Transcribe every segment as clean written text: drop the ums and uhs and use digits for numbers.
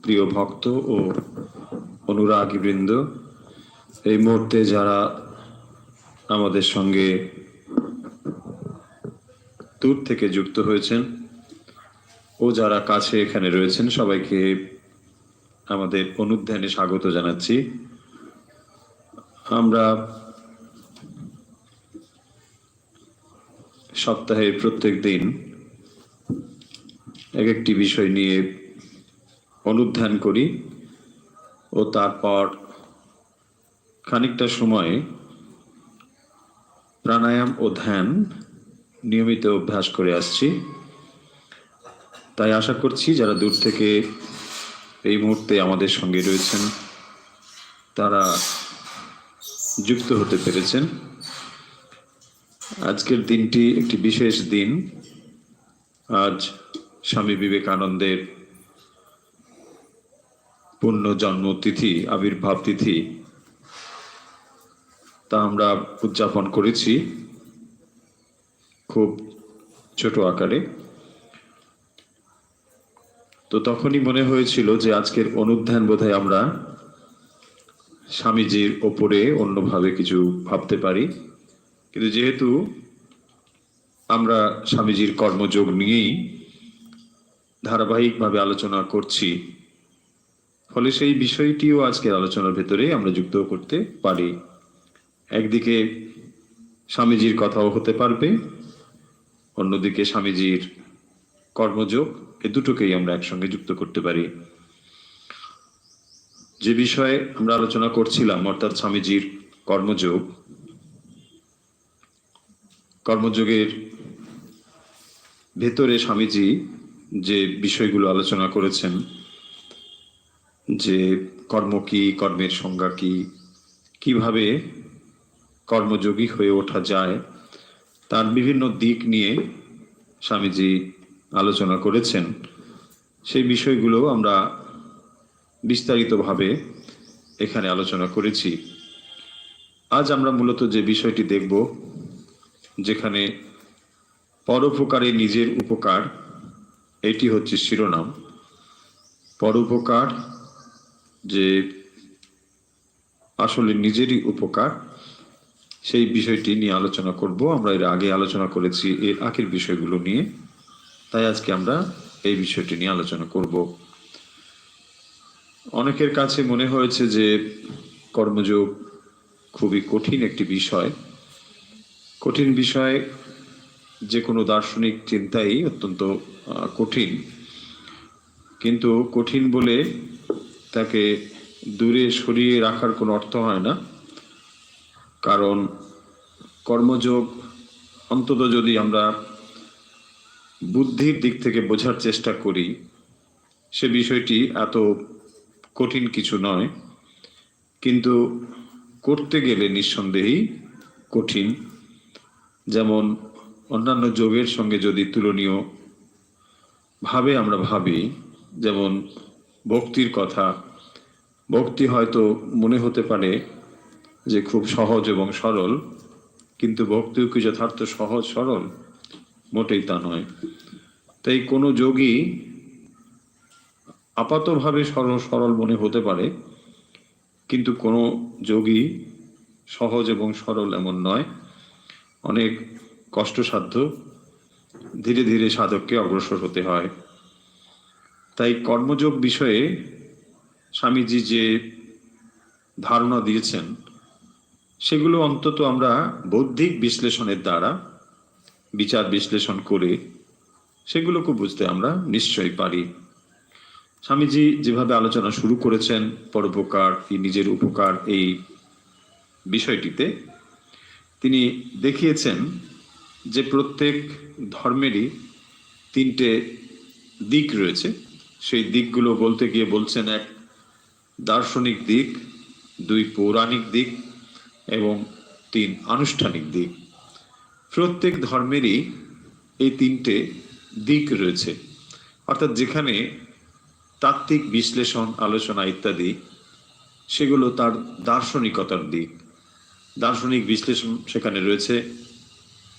প্রিয় ভক্ত ও অনুরাগীবৃন্দ, এই মুহূর্তে যারা আমাদের সঙ্গে দূর থেকে যুক্ত হয়েছেন ও যারা কাছে এখানে রয়েছেন, সবাইকে আমাদের অনুধ্যানে স্বাগত জানাচ্ছি। আমরা সপ্তাহের প্রত্যেক দিন এক একটি বিষয় নিয়ে অনুধ্যান করি ও তারপর খানিকটা সময় প্রাণায়াম ও ধ্যান নিয়মিত অভ্যাস করে আসছি। তাই আশা করছি যারা দূর থেকে এই মুহূর্তে আমাদের সঙ্গে রয়েছেন তারা যুক্ত হতে পেরেছেন। আজকের দিনটি একটি বিশেষ দিন। আজ স্বামী বিবেকানন্দের পূর্ণ জন্মতিথি, আবির্ভাব তিথি, তা আমরা উদযাপন করেছি খুব ছোট আকারে। তো তখনই মনে হয়েছিল যে আজকের অনুধ্যান বোধহয় আমরা স্বামীজির ওপরে অন্যভাবে কিছু ভাবতে পারি, কিন্তু যেহেতু আমরা স্বামীজির কর্মযোগ নিয়েই ধারাবাহিকভাবে আলোচনা করছি, ফলে সেই বিষয়টিও আজকের আলোচনার ভেতরে আমরা যুক্ত করতে পারি। একদিকে স্বামীজির কথাও হতে পারবে, অন্যদিকে স্বামীজির কর্মযোগ, এই দুটোকেই আমরা একসঙ্গে যুক্ত করতে পারি। যে বিষয়ে আমরা আলোচনা করছিলাম, অর্থাৎ স্বামীজির কর্মযোগ, কর্মযোগের ভেতরে স্বামীজি যে বিষয়গুলো আলোচনা করেছেন, যে কর্ম কি, কর্মের সংজ্ঞা কি, কিভাবে কর্মযোগী হয়ে ওঠা যায়, তার বিভিন্ন দিক নিয়ে স্বামীজি আলোচনা করেছেন। সেই বিষয়গুলো আমরা বিস্তারিতভাবে এখানে আলোচনা করেছি। আজ আমরা মূলত যে বিষয়টি দেখব, যেখানে পরোপকারে নিজের উপকার, এটি হচ্ছে শিরোনাম। পরোপকার যে আসলে নিজেরই উপকার, সেই বিষয়টি নিয়ে আলোচনা করব। আমরা এর আগে আলোচনা করেছি এর আগের বিষয়গুলো নিয়ে, তাই আজকে আমরা এই বিষয়টি নিয়ে আলোচনা করব। অনেকের কাছে মনে হয়েছে যে কর্মযোগ খুবই কঠিন একটি বিষয়। কঠিন বিষয়, যে কোনো দার্শনিক চিন্তাই অত্যন্ত কঠিন, কিন্তু কঠিন বলে তাকে দূরে সরিয়ে রাখার কোনো অর্থ হয় না। কারণ কর্মযোগ অন্তত যদি আমরা বুদ্ধির দিক থেকে বোঝার চেষ্টা করি, সে বিষয়টি এত কঠিন কিছু নয়, কিন্তু করতে গেলে নিঃসন্দেহেই কঠিন। যেমন অন্যান্য যোগের সঙ্গে যদি তুলনীয় ভাবে আমরা ভাবি, যেমন ভক্তির কথা, ভক্তি হয়তো মনে হতে পারে যে খুব সহজ এবং সরল, কিন্তু ভক্তিও কি যথার্থ সহজ সরল? মোটেই তা নয়। তাই কোনো যোগী আপাতভাবে সরল মনে হতে পারে, কিন্তু কোনো যোগী সহজ এবং সরল এমন নয়, অনেক কষ্টসাধ্য। ধীরে ধীরে সাধককে অগ্রসর হতে হয়। তাই কর্মযোগ বিষয়ে স্বামীজি যে ধারণা দিয়েছেন, সেগুলো অন্তত আমরা বৌদ্ধিক বিশ্লেষণের দ্বারা বিচার বিশ্লেষণ করে সেগুলোকে বুঝতে আমরা নিশ্চয়ই পারি। স্বামীজি যেভাবে আলোচনা শুরু করেছেন পরোপকার কি নিজের উপকার, এই বিষয়টিতে তিনি দেখিয়েছেন যে প্রত্যেক ধর্মেরই তিনটে দিক রয়েছে। সেই দিকগুলো বলতে গিয়ে বলছেন, এক দার্শনিক দিক, দুই পৌরাণিক দিক এবং তিন আনুষ্ঠানিক দিক। প্রত্যেক ধর্মেরই এই তিনটে দিক রয়েছে, অর্থাৎ যেখানে তাত্ত্বিক বিশ্লেষণ, আলোচনা ইত্যাদি, সেগুলো তার দার্শনিকতার দিক। দার্শনিক বিশ্লেষণ সেখানে রয়েছে।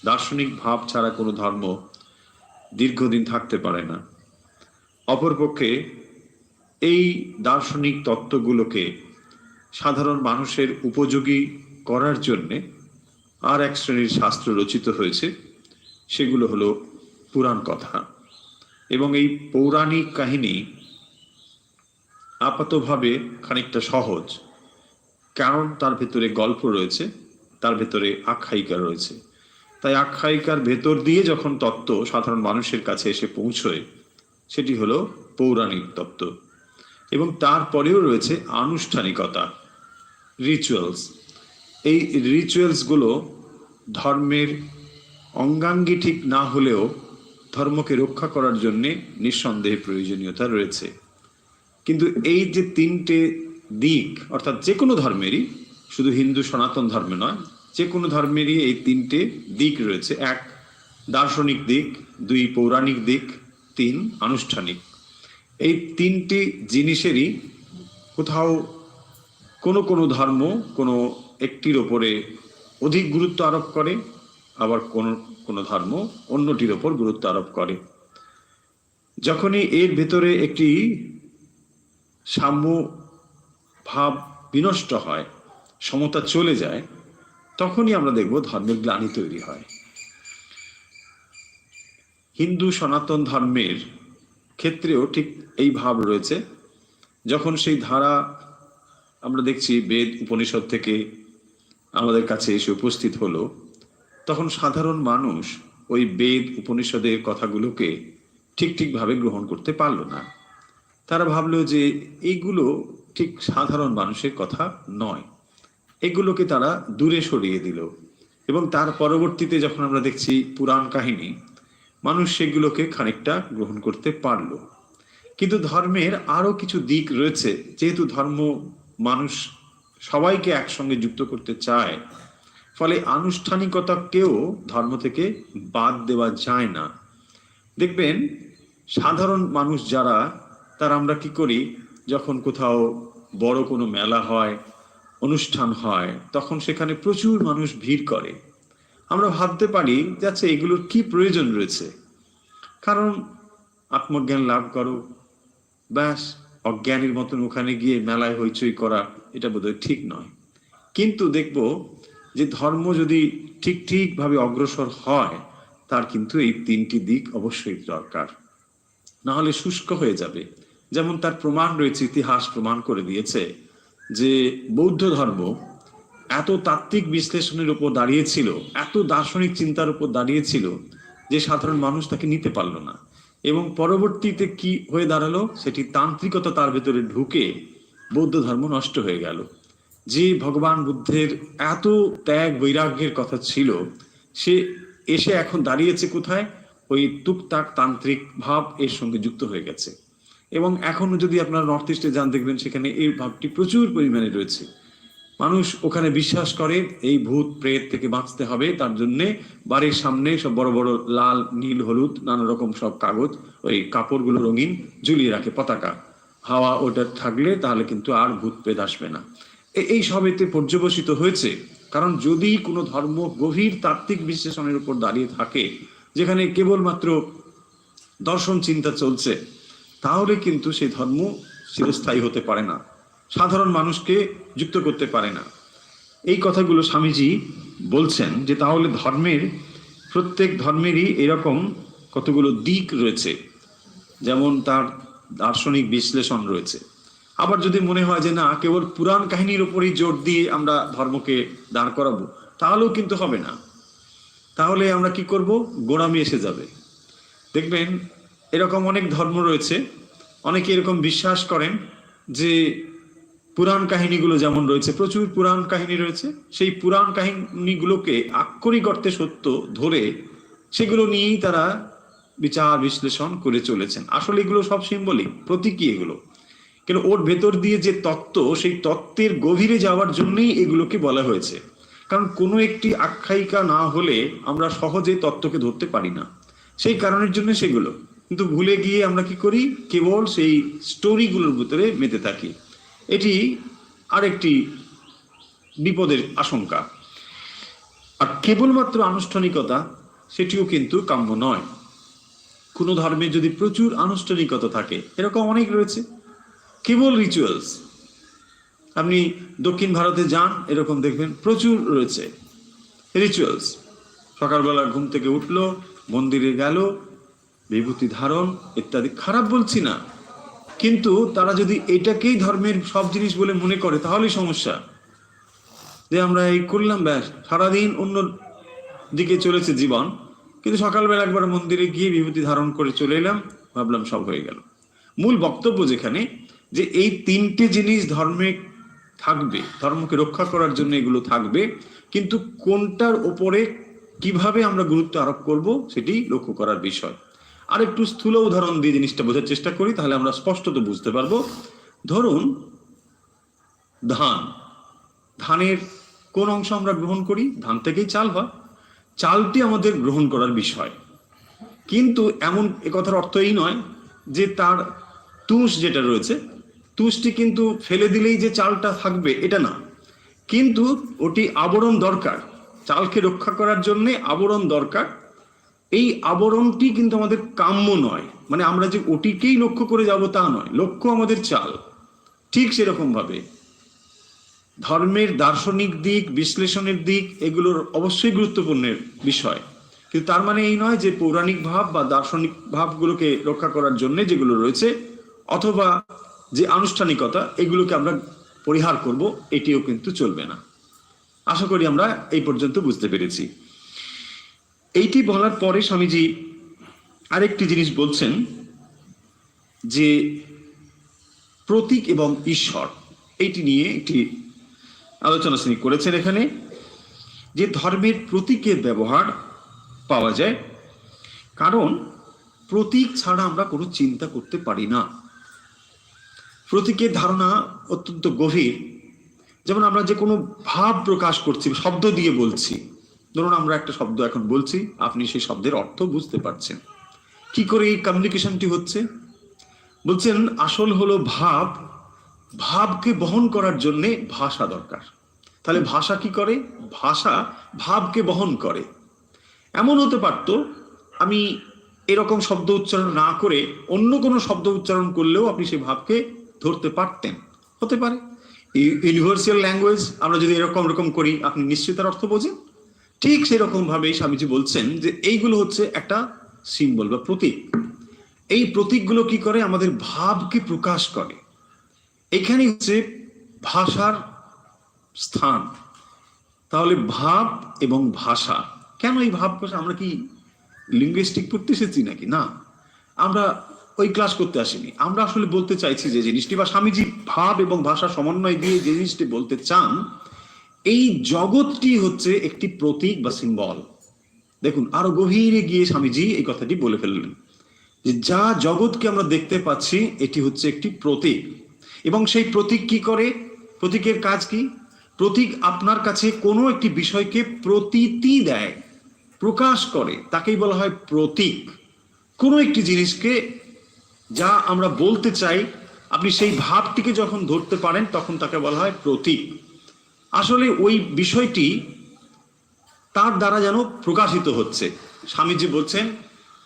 দার্শনিক ভাব ছাড়া কোনো ধর্ম দীর্ঘদিন থাকতে পারে না। অপরপক্ষে এই দার্শনিক তত্ত্বগুলোকে সাধারণ মানুষের উপযোগী করার জন্যে আর এক শ্রেণীর শাস্ত্র রচিত হয়েছে, সেগুলো হলো পুরাণ কথা। এবং এই পৌরাণিক কাহিনী আপাতভাবে খানিকটা সহজ, কারণ তার ভেতরে গল্প রয়েছে, তার ভেতরে আখ্যায়িকা রয়েছে। তাই আখ্যায়িকার ভেতর দিয়ে যখন তত্ত্ব সাধারণ মানুষের কাছে এসে পৌঁছয়, সেটি হলো পৌরাণিক তত্ত্ব। এবং তারপরেও রয়েছে আনুষ্ঠানিকতা, রিচুয়ালস। এই রিচুয়ালসগুলো ধর্মের অঙ্গাঙ্গী ঠিক না হলেও ধর্মকে রক্ষা করার জন্যে নিঃসন্দেহে প্রয়োজনীয়তা রয়েছে। কিন্তু এই যে তিনটে দিক, অর্থাৎ যে কোনো ধর্মেরই, শুধু হিন্দু সনাতন ধর্মে নয়, যে কোনো ধর্মেরই এই তিনটে দিক রয়েছে। এক, দার্শনিক দিক; দুই, পৌরাণিক দিক; তিন, আনুষ্ঠানিক। এই তিনটি জিনিসেরই কোথাও কোনো কোনো ধর্ম কোনো একটির ওপরে অধিক গুরুত্ব আরোপ করে, আবার কোনো কোনো ধর্ম অন্যটির ওপর গুরুত্ব আরোপ করে। যখনই এর ভেতরে একটি সাম্য ভাব বিনষ্ট হয়, সমতা চলে যায়, তখনই আমরা দেখব ধর্মের গ্লানি তৈরি হয়। হিন্দু সনাতন ধর্মের ক্ষেত্রেও ঠিক এই ভাব রয়েছে। যখন সেই ধারা আমরা দেখছি বেদ উপনিষদ থেকে আমাদের কাছে এসে উপস্থিত হলো, তখন সাধারণ মানুষ ওই বেদ উপনিষদের কথাগুলোকে ঠিকভাবে গ্রহণ করতে পারল না। তারা ভাবলো যে এইগুলো ঠিক সাধারণ মানুষের কথা নয়, এগুলোকে তারা দূরে সরিয়ে দিল। এবং তার পরবর্তীতে যখন আমরা দেখছি পুরাণ কাহিনী, মানুষ সেগুলোকে খানিকটা গ্রহণ করতে পারলো। কিন্তু ধর্মের আরো কিছু দিক রয়েছে, যেহেতু ধর্ম মানুষ সবাইকে একসঙ্গে যুক্ত করতে চায়, ফলে আনুষ্ঠানিকতাকেও ধর্ম থেকে বাদ দেওয়া যায় না। দেখবেন সাধারণ মানুষ যারা, তারা আমরা কি করি, যখন কোথাও বড় কোনো মেলা হয়, অনুষ্ঠান হয়, তখন সেখানে প্রচুর মানুষ ভিড় করে। আমরা ভাবতে পারি যে আচ্ছা, এগুলোর কি প্রয়োজন রয়েছে? কারণ আত্মজ্ঞান লাভ করো, ব্যাস। অজ্ঞানীর মতন ওখানে গিয়ে মেলায় হইচই করা, এটা বোধহয় ঠিক নয়। কিন্তু দেখব যে ধর্ম যদি ঠিকভাবে অগ্রসর হয়, তার কিন্তু এই তিনটি দিক অবশ্যই দরকার, না হলে শুষ্ক হয়ে যাবে। যেমন তার প্রমাণ রয়েছে, ইতিহাস প্রমাণ করে দিয়েছে যে বৌদ্ধ ধর্ম এত তাত্ত্বিক বিশ্লেষণের উপর দাঁড়িয়েছিল, এত দার্শনিক চিন্তার উপর দাঁড়িয়েছিল, যে সাধারণ মানুষ তাকে নিতে পারল না। এবং পরবর্তীতে কি হয়ে দাঁড়ালো, সেটি তান্ত্রিকতা তার ভেতরে ঢুকে বৌদ্ধ ধর্ম নষ্ট হয়ে গেল। যে ভগবান বুদ্ধের এত ত্যাগ বৈরাগ্যের কথা ছিল, সে এসে এখন দাঁড়িয়েছে কোথায়? ওই টুকটাক তান্ত্রিক ভাব এর সঙ্গে যুক্ত হয়ে গেছে। এবং এখনো যদি আপনারা নর্থ ইস্টে যান, দেখবেন সেখানে এই ভাবটি প্রচুর পরিমাণে রয়েছে। মানুষ ওখানে বিশ্বাস করে এই ভূত প্রেত থেকে বাঁচতে হবে, তার জন্যে বাড়ির সামনে সব বড় বড় লাল, নীল, হলুদ নানা রকম সব কাগজ, ওই কাপড়গুলো রঙিন ঝুলিয়ে রাখে, পতাকা। হাওয়া ওটা থাকলে তাহলে কিন্তু আর ভূত প্রেত আসবে না। এই সব এতে পর্যবসিত হয়েছে। কারণ যদি কোনো ধর্ম গভীর তাত্ত্বিক বিশ্লেষণের উপর দাঁড়িয়ে থাকে, যেখানে কেবলমাত্র দর্শন চিন্তা চলছে, তাহলে কিন্তু সেই ধর্ম চিরস্থায়ী হতে পারে না, সাধারণ মানুষকে যুক্ত করতে পারে না। এই কথাগুলো স্বামীজি বলছেন যে তাহলে ধর্মের, প্রত্যেক ধর্মেরই এরকম কতগুলো দিক রয়েছে। যেমন তার দার্শনিক বিশ্লেষণ রয়েছে। আবার যদি মনে হয় যে না, কেবল পুরাণ কাহিনীর উপরই জোর দিয়ে আমরা ধর্মকে দাঁড় করাবো, তাহলেও কিন্তু হবে না। তাহলে আমরা কি করব? গোঁড়ামি এসে যাবে। দেখবেন এরকম অনেক ধর্ম রয়েছে, অনেকে এরকম বিশ্বাস করেন যে পুরাণ কাহিনীগুলো যেমন রয়েছে, প্রচুর পুরাণ কাহিনী রয়েছে, সেই পুরাণ কাহিনীগুলোকে আক্ষরিক অর্থে সত্য ধরে সেগুলো নিয়েই তারা বিচার বিশ্লেষণ করে চলেছেন। আসলে এগুলো সব সিম্বলিক, প্রতীকী এগুলো। কিন্তু ওর ভেতর দিয়ে যে তত্ত্ব, সেই তত্ত্বের গভীরে যাওয়ার জন্যই এগুলোকে বলা হয়েছে। কারণ কোনো একটি আখ্যায়িকা না হলে আমরা সহজে তত্ত্বকে ধরতে পারি না, সেই কারণের জন্য সেগুলো। কিন্তু ভুলে গিয়ে আমরা কি করি? কেবল সেই স্টোরিগুলোর ভিতরে মেতে থাকি। এটি আরেকটি বিপদের আশঙ্কা। আর কেবলমাত্র আনুষ্ঠানিকতা, সেটিও কিন্তু কাম্য নয়। কোনো ধর্মে যদি প্রচুর আনুষ্ঠানিকতা থাকে, এরকম অনেক রয়েছে, কেবল রিচুয়ালস। আপনি দক্ষিণ ভারতে যান, এরকম দেখবেন প্রচুর রয়েছে রিচুয়ালস। সকালবেলা ঘুম থেকে উঠলো, মন্দিরে গেল, বিভূতি ধারণ ইত্যাদি। খারাপ বলছি না, কিন্তু তারা যদি এটাকেই ধর্মের সব জিনিস বলে মনে করে তাহলেই সমস্যা। যে আমরা এই করলাম, ব্যাস সারাদিন অন্য দিকে চলেছে জীবন, কিন্তু সকালবেলা একবার মন্দিরে গিয়ে বিভূতি ধারণ করে চলে এলাম, ভাবলাম সব হয়ে গেল। মূল বক্তব্য যেখানে, যে এই তিনটে জিনিস ধর্মে থাকবে, ধর্মকে রক্ষা করার জন্য এগুলো থাকবে, কিন্তু কোনটার ওপরে কিভাবে আমরা গুরুত্ব আরোপ করব সেটি লক্ষ্য করার বিষয়। আর একটু স্থূল উদাহরণ দিয়ে জিনিসটা বোঝার চেষ্টা করি, তাহলে আমরা স্পষ্টত বুঝতে পারবো। ধরুন ধানের কোন অংশ আমরা গ্রহণ করি? ধান থেকেই চাল হয়, চালটি আমাদের গ্রহণ করার বিষয়। কিন্তু এমন কথার অর্থ এই নয় যে তার তুষ যেটা রয়েছে, তুষটি কিন্তু ফেলে দিলেই যে চালটা থাকবে এটা না, কিন্তু ওটি আবরণ দরকার। চালকে রক্ষা করার জন্য আবরণ দরকার। এই আবরণটি কিন্তু আমাদের কাম্য নয়, মানে আমরা যে ওটিকেই লক্ষ্য করে যাব তা নয়, লক্ষ্য আমাদের চাল। ঠিক সেরকম ভাবে ধর্মের দার্শনিক দিক, বিশ্লেষণের দিক, এগুলোর অবশ্যই গুরুত্বপূর্ণ বিষয়, কিন্তু তার মানে এই নয় যে পৌরাণিক ভাব বা দার্শনিক ভাবগুলোকে রক্ষা করার জন্য যেগুলো রয়েছে, অথবা যে আনুষ্ঠানিকতা, এগুলোকে আমরা পরিহার করব, এটিও কিন্তু চলবে না। আশা করি আমরা এই পর্যন্ত বুঝতে পেরেছি। এইটি বলার পরে স্বামীজি আরেকটি জিনিস বলছেন, যে প্রতীক এবং ঈশ্বর, এইটি নিয়ে একটি আলোচনা তিনি করেছেন এখানে, যে ধর্মের প্রতীকের ব্যবহার পাওয়া যায়, কারণ প্রতীক ছাড়া আমরা কোনো চিন্তা করতে পারি না। প্রতীকের ধারণা অত্যন্ত গভীর। যেমন আমরা যে কোনো ভাব প্রকাশ করছি, শব্দ দিয়ে বলছি। ধরুন আমরা একটা শব্দ এখন বলছি, আপনি সেই শব্দের অর্থ বুঝতে পারছেন। কি করে এই কমিউনিকেশনটি হচ্ছে? বলছেন আসল হলো ভাব, ভাবকে বহন করার জন্য ভাষা দরকার। তাহলে ভাষা কি করে? ভাষা ভাবকে বহন করে। এমন হতে পারত আমি এরকম শব্দ উচ্চারণ না করে অন্য কোনো শব্দ উচ্চারণ করলেও আপনি সেই ভাবকে ধরতে পারতেন, হতে পারে। ইউনিভার্সাল ল্যাঙ্গুয়েজ আমরা যদি এরকম করি, আপনি নিশ্চয়ই তার অর্থ বোঝেন। ঠিক সেরকম ভাবেই স্বামীজি বলছেন যে এইগুলো হচ্ছে একটা সিম্বল বা প্রতীক। এই প্রতীকগুলো কি করে? আমাদের ভাবকে প্রকাশ করে। এখানে হচ্ছে ভাষার স্থান। তাহলে ভাব এবং ভাষা, কেন এই ভাব ভাষা? আমরা কি লিঙ্গুইস্টিক পড়তে এসেছি নাকি? না, আমরা ওই ক্লাস করতে আসিনি। আমরা আসলে বলতে চাইছি যে জিনিসটি, বা স্বামীজি ভাব এবং ভাষা সমন্বয় দিয়ে যে জিনিসটি বলতে চান, এই জগৎটি হচ্ছে একটি প্রতীক বা সিম্বল। দেখুন আরো গভীরে গিয়ে স্বামীজি এই কথাটি বলে ফেললেন, যে যা জগৎকে আমরা দেখতে পাচ্ছি এটি হচ্ছে একটি প্রতীক। এবং সেই প্রতীক কি করে? প্রতীকের কাজ কি? প্রতীক আপনার কাছে কোনো একটি বিষয়কে প্রতীতি দেয়, প্রকাশ করে, তাকেই বলা হয় প্রতীক। কোনো একটি জিনিসকে যা আমরা বলতে চাই, আপনি সেই ভাবটিকে যখন ধরতে পারেন তখন তাকে বলা হয় প্রতীক। আসলে ওই বিষয়টি তার দ্বারা যেন প্রকাশিত হচ্ছে। স্বামীজি বলছেন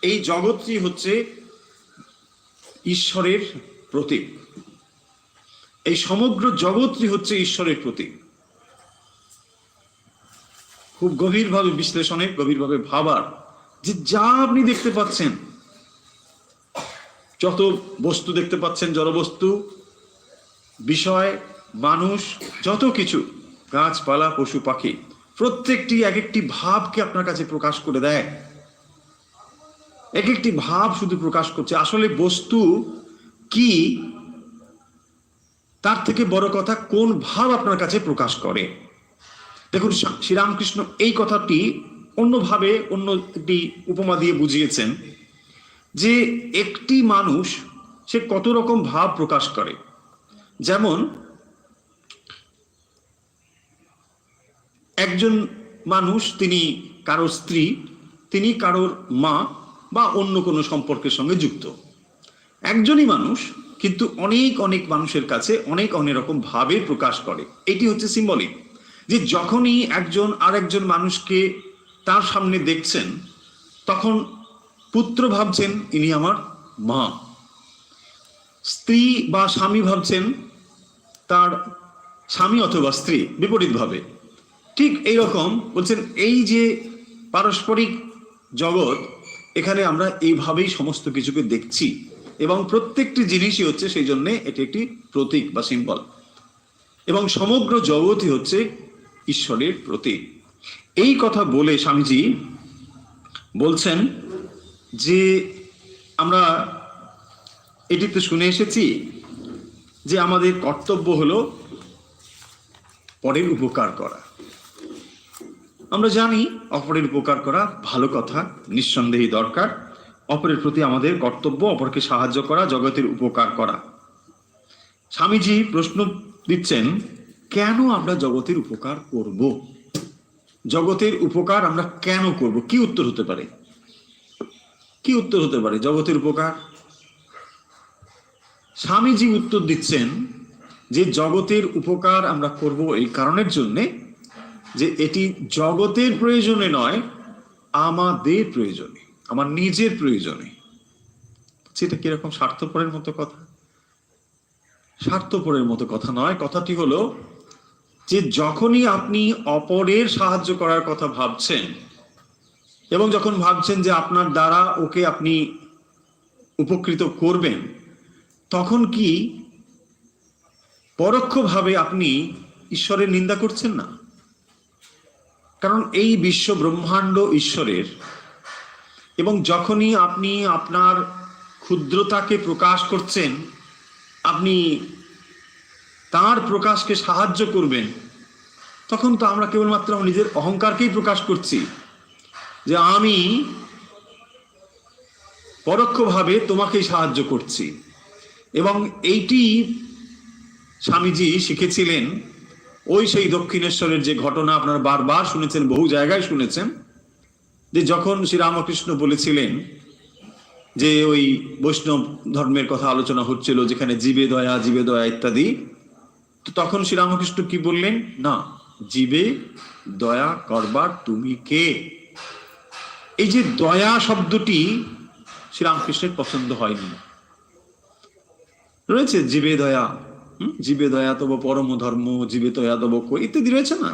এই জগৎটি হচ্ছে ঈশ্বরের প্রতীক, এই সমগ্র জগৎটি হচ্ছে ঈশ্বরের প্রতীক। খুব গভীরভাবে বিশ্লেষণে, গভীরভাবে ভাবার, যে যা আপনি দেখতে পাচ্ছেন, যত বস্তু দেখতে পাচ্ছেন, জড়বস্তু, বিষয়, মানুষ, যত কিছু, গাছপালা, পশু পাখি, প্রত্যেকটি এক একটি ভাবকে আপনার কাছে প্রকাশ করে দেয়। এক একটি ভাব শুধু প্রকাশ করছে। আসলে বস্তু কি, তার থেকে বড় কথা কোন ভাব আপনার কাছে প্রকাশ করে। দেখুন শ্রীরামকৃষ্ণ এই কথাটি অন্যভাবে, অন্য একটি উপমা দিয়ে বুঝিয়েছেন, যে একটি মানুষ সে কত রকম ভাব প্রকাশ করে। যেমন একজন মানুষ, তিনি কারোর স্ত্রী, তিনি কারোর মা বা অন্য কোনো সম্পর্কের সঙ্গে যুক্ত। একজনই মানুষ, কিন্তু অনেক অনেক মানুষের কাছে অনেক অনেক রকম ভাবে প্রকাশ করে। এটি হচ্ছে সিম্বলিক, যে যখনই একজন আরেকজন মানুষকে তার সামনে দেখছেন, তখন পুত্র ভাবছেন ইনি আমার মা, স্ত্রী বা স্বামী ভাবছেন তার স্বামী অথবা স্ত্রী বিপরীতভাবে। ঠিক এইরকম বলছেন, এই যে পারস্পরিক জগৎ, এখানে আমরা এইভাবেই সমস্ত কিছুকে দেখছি এবং প্রত্যেকটি জিনিসই হচ্ছে সেই জন্যে এটি একটি প্রতীক বা সিম্বল, এবং সমগ্র জগৎই হচ্ছে ঈশ্বরের প্রতীক। এই কথা বলে স্বামীজি বলছেন যে আমরা এটিতে শুনে এসেছি যে আমাদের কর্তব্য হলো পরের উপকার করা। আমরা জানি অপরের উপকার করা ভালো কথা, নিঃসন্দেহে দরকার। অপরের প্রতি আমাদের কর্তব্য অপরকে সাহায্য করা, জগতের উপকার করা। স্বামীজি প্রশ্ন দিচ্ছেন, কেন আমরা জগতের উপকার করব? জগতের উপকার আমরা কেন করব? কি উত্তর হতে পারে? কি উত্তর হতে পারে জগতের উপকার? স্বামীজি উত্তর দিচ্ছেন যে জগতের উপকার আমরা করব এই কারণের জন্যে যে এটি জগতের প্রয়োজনে নয়, আমাদের প্রয়োজনে, আমার নিজের প্রয়োজনে। সেটা কিরকম স্বার্থপরের মতো কথা? স্বার্থপরের মতো কথা নয়। কথাটি হলো যে যখনই আপনি অপরের সাহায্য করার কথা ভাবছেন এবং যখন ভাবছেন যে আপনার দ্বারা ওকে আপনি উপকৃত করবেন, তখন কি পরোক্ষভাবে আপনি ঈশ্বরের নিন্দা করছেন না? কারণ এই বিশ্ব ব্রহ্মাণ্ড ঈশ্বরের, এবং যখনই আপনি আপনার ক্ষুদ্রতাকে প্রকাশ করছেন, আপনি তার প্রকাশকে সাহায্য করবেন, তখন তো আমরা কেবলমাত্র নিজের অহংকারকেই প্রকাশ করছি যে আমি পরোক্ষভাবে তোমাকেই সাহায্য করছি। এবং এইটি স্বামীজি শিখেছিলেন ওই সেই দক্ষিণেশ্বরের যে ঘটনা আপনারা বারবার শুনেছেন, বহু জায়গায় শুনেছেন, যে যখন শ্রীরামকৃষ্ণ বলেছিলেন যে ওই বৈষ্ণব ধর্মের কথা আলোচনা হচ্ছিল, যেখানে জীবে দয়া ইত্যাদি, তো তখন শ্রীরামকৃষ্ণ কি বললেন? না, জীবে দয়া করবার তুমি কে? এই যে দয়া শব্দটি শ্রীরামকৃষ্ণের পছন্দ হয়নি। রয়েছে জীবে দয়া তব পরম ধর্ম, জীবে দয়া তব কই ইত্যাদি রয়েছে না?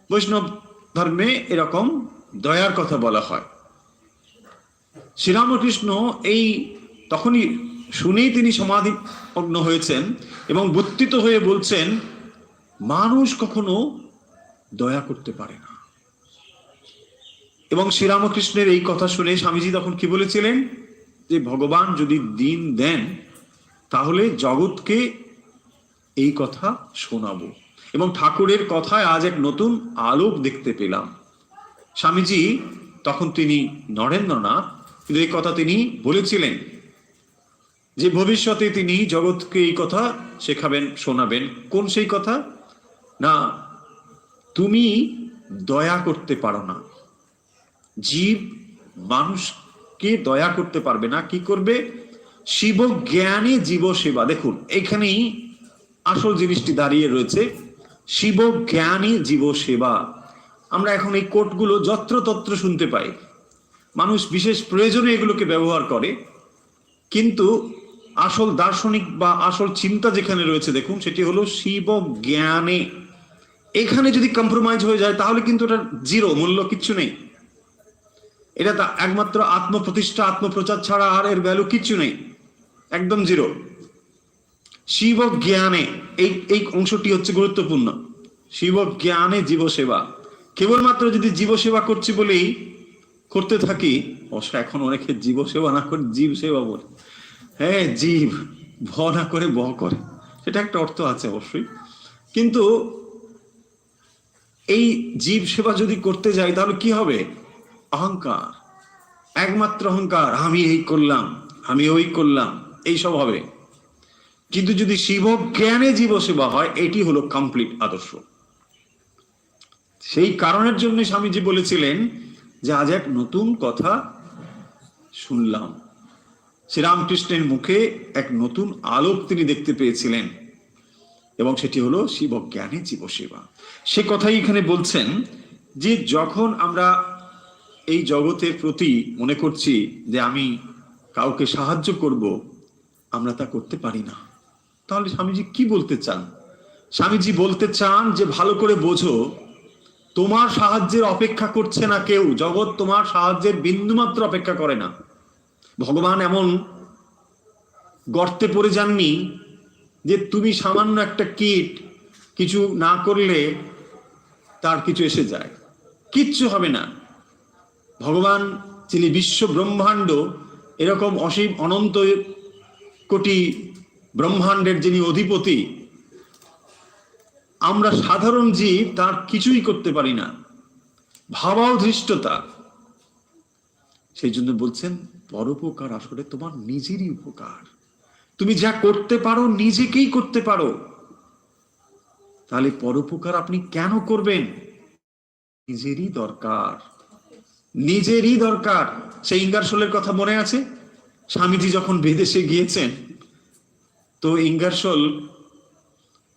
বৈষ্ণব ধর্মে এরকম দয়ার কথা বলা হয়। শ্রীরামকৃষ্ণ এই তখনই শুনেই তিনি সমাধিমগ্ন হয়েছেন এবং বুদ্ধিত হয়ে বলছেন, মানুষ কখনো দয়া করতে পারে না। এবং শ্রীরামকৃষ্ণের এই কথা শুনে স্বামীজি তখন কি বলেছিলেন? যে ভগবান যদি দিন দেন তাহলে জগৎকে এই কথা শোনাবো। এবং ঠাকুরের কথায় আজ এক নতুন আলোক দেখতে পেলাম। স্বামীজি তখন তিনি নরেন্দ্রনাথ, কিন্তু এই কথা তিনি বলেছিলেন যে ভবিষ্যতে তিনি জগৎকে এই কথা শেখাবেন, শোনাবেন। কোন সেই কথা? না, তুমি দয়া করতে পারো না, জীব মানুষকে দয়া করতে পারবে না। কি করবে? শিব জ্ঞানে জীব সেবা। দেখুন এখানেই আসল জিনিসটি দাঁড়িয়ে রয়েছে, শিব জ্ঞানে জীব সেবা। আমরা এখন এই কোটগুলো যত্রতত্র শুনতে পাই, মানুষ বিশেষ প্রয়োজনে এগুলোকে ব্যবহার করে, কিন্তু আসল দার্শনিক বা আসল চিন্তা যেখানে রয়েছে দেখুন, সেটি হলো শিব জ্ঞানে। এখানে যদি কম্প্রোমাইজ হয়ে যায় তাহলে কিন্তু এটা জিরো, মূল্য কিচ্ছু নেই। এটা একমাত্র আত্মপ্রতিষ্ঠা, আত্মপ্রচার ছাড়া আর এর ভ্যালু কিচ্ছু নেই, একদম জিরো। শিব জ্ঞানে এই অংশটি হচ্ছে গুরুত্বপূর্ণ। শিব জ্ঞানে জীব সেবা। কেবলমাত্র যদি জীব সেবা করছি বলেই করতে থাকি, অবশ্য এখন অনেকে জীব সেবা না করে জীব সেবা বলে, হ্যাঁ জীব ভ না করে ব করে, সেটা একটা অর্থ আছে অবশ্যই। কিন্তু এই জীব সেবা যদি করতে যাই তাহলে কি হবে? অহংকার, একমাত্র অহংকার, আমি এই করলাম, আমি ওই করলাম, এইসব হবে। কিন্তু যদি শিব জ্ঞানে জীব সেবা হয়, এটি হলো কমপ্লিট আদর্শ। সেই কারণের জন্য স্বামীজি বলেছিলেন যে আজ এক নতুন কথা শুনলাম। শ্রীরামকৃষ্ণের মুখে এক নতুন আলোক তিনি দেখতে পেয়েছিলেন, এবং সেটি হলো শিব জ্ঞানে জীব সেবা। সে কথাই এখানে বলছেন যে যখন আমরা এই জগতের প্রতি মনে করছি যে আমি কাউকে সাহায্য করব, আমরা তা করতে পারি না। তাহলে স্বামীজি কি বলতে চান? স্বামীজি বলতে চান যে ভালো করে বোঝো, তোমার সাহায্যের অপেক্ষা করছে না কেউ। জগৎ তোমার সাহায্যের বিন্দুমাত্র অপেক্ষা করে না। ভগবান এমন গর্তে পড়ে যাননি যে তুমি সামান্য একটা কীট কিছু না করলে তার কিছু এসে যায়, কিচ্ছু হবে না। ভগবান যিনি বিশ্ব ব্রহ্মাণ্ড, এরকম অসীম অনন্ত কোটি ব্রহ্মাণ্ডের যিনি অধিপতি, আমরা সাধারণ জীব তার কিছুই করতে পারি না, ভাবাও ধৃষ্টতা। সেই জন্য বলছেন পরোপকার আসলে তোমার নিজেরই উপকার। তুমি যা করতে পারো নিজেকেই করতে পারো, তাহলে পরোপকার আপনি কেন করবেন? নিজেরই দরকার, নিজেরই দরকার। সেই ইঙ্গারসোলের কথা মনে আছে? স্বামীজি যখন বিদেশে গিয়েছেন, তো ইঙ্গারসোল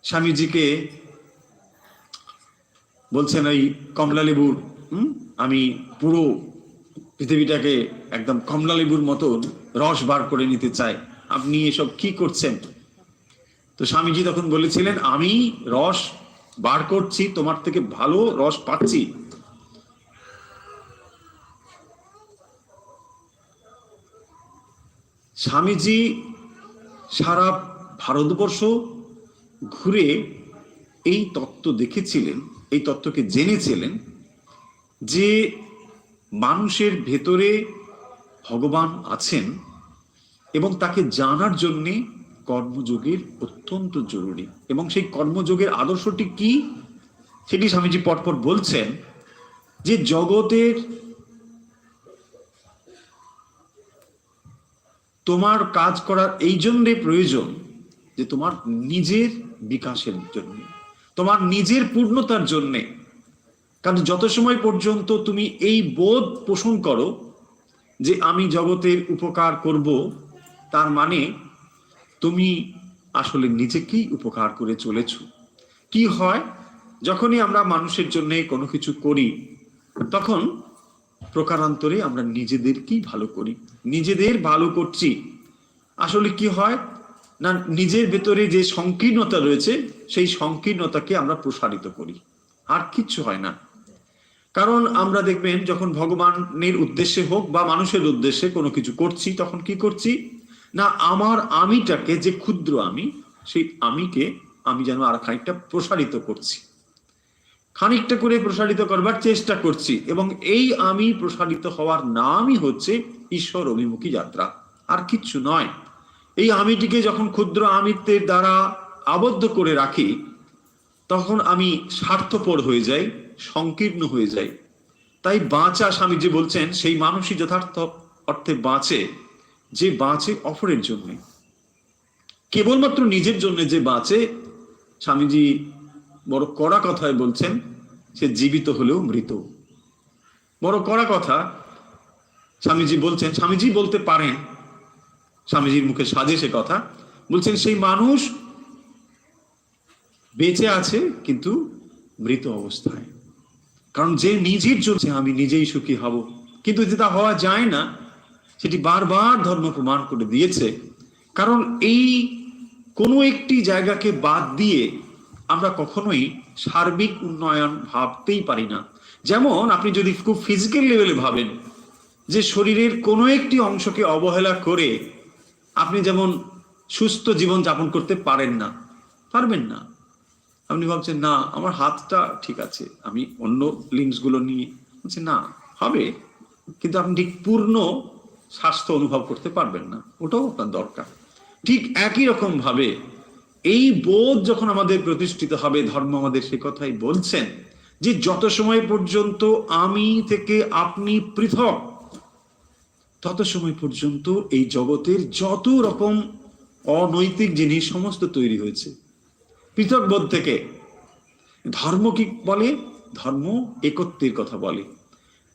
স্বামীজিকে বলছেন ওই কমলা লেবুর, আমি পুরো পৃথিবীটাকে একদম কমলা লেবুর মতো রস বার করে নিতে চাই, আপনি এসব কি করছেন? তো স্বামীজি তখন বলেছিলেন, আমি রস বার করছি, তোমার থেকে ভালো রস পাচ্ছি। স্বামীজি সারা ভারতবর্ষ ঘুরে এই তত্ত্ব দেখেছিলেন, এই তত্ত্বকে জেনেছিলেন যে মানুষের ভেতরে ভগবান আছেন এবং তাকে জানার জন্যে কর্মযোগের অত্যন্ত জরুরি। এবং সেই কর্মযোগের আদর্শটি কি, সেটি স্বামীজি পরপর বলছেন যে জগতের তোমার কাজ করার এই জন্যে প্রয়োজন যে তোমার নিজের বিকাশের জন্য, তোমার নিজের পূর্ণতার জন্যে। কারণ যত সময় পর্যন্ত তুমি এই বোধ পোষণ করো যে আমি জগতের উপকার করব, তার মানে তুমি আসলে নিজেকেই উপকার করে চলেছ। কি হয়, যখনই আমরা মানুষের জন্য কোনো কিছু করি, তখন প্রকারান্তরে আমরা নিজেদেরকেই ভালো করি, নিজেদের ভালো করছি। আসলে কি হয় না, নিজের ভেতরে যে সংকীর্ণতা রয়েছে সেই সংকীর্ণতাকে আমরা প্রসারিত করি, আর কিচ্ছু হয় না। কারণ আমরা দেখবেন যখন ভগবানের উদ্দেশ্যে হোক বা মানুষের উদ্দেশ্যে কোনো কিছু করছি, তখন কি করছি না, আমার আমিটাকে, যে ক্ষুদ্র আমি, সেই আমিকে আমি যেন আর খানিকটা প্রসারিত করছি, খানিকটা করে প্রসারিত করবার চেষ্টা করছি। এবং এই আমি প্রসারিত হওয়ার নামই হচ্ছে ঈশ্বর অভিমুখী যাত্রা, আর কিচ্ছু নয়। এই আমিটিকে যখন ক্ষুদ্র আমিত্বের দ্বারা আবদ্ধ করে রাখি, তখন আমি স্বার্থপর হয়ে যাই, সংকীর্ণ হয়ে যাই। তাই বাঁচা, স্বামীজি বলছেন, সেই মানুষই যথার্থ অর্থে বাঁচে যে বাঁচে অপরের জন্য। কেবলমাত্র নিজের জন্য যে বাঁচে, স্বামীজি বড় কড়া কথায় বলছেন, সে জীবিত হলেও মৃত। বড় কড়া কথা স্বামীজি বলছেন। স্বামীজি বলতে পারেন, স্বামীজির মুখে সাজে সে কথা, বলছেন সেই মানুষ বেঁচে আছে কিন্তু মৃত অবস্থায়। কারণ যে নিজের জন্য আমি নিজেই সুখী হব, কিন্তু যেটা হওয়া যায় না, সেটি বারবার ধর্ম প্রমাণ করে দিয়েছে। কারণ এই কোনো একটি জায়গাকে বাদ দিয়ে আমরা কখনোই সার্বিক উন্নয়ন ভাবতেই পারি না। যেমন আপনি যদি খুব ফিজিক্যাল লেভেলে ভাবেন যে শরীরের কোনো একটি অংশকে অবহেলা করে আপনি যেমন সুস্থ জীবন যাপন করতে পারেন না, পারবেন না। আপনি ভাবছেন না আমার হাতটা ঠিক আছে, আমি অন্য লিঙ্কসগুলো নিয়ে বলছি না, হবে, কিন্তু আপনি ঠিক পূর্ণ স্বাস্থ্য অনুভব করতে পারবেন না, ওটাও আপনার দরকার। ঠিক একই রকম ভাবে এই বোধ যখন আমাদের প্রতিষ্ঠিত হবে, ধর্ম আমাদের সে কথাই বলছেন যে যত সময় পর্যন্ত আমি থেকে আপনি পৃথক, তত সময় পর্যন্ত এই জগতের যত রকম অনৈতিক জিনিস সমস্ত তৈরি হয়েছে পৃথক বোধ থেকে। ধর্ম কি বলে? ধর্ম একত্বের কথা বলে,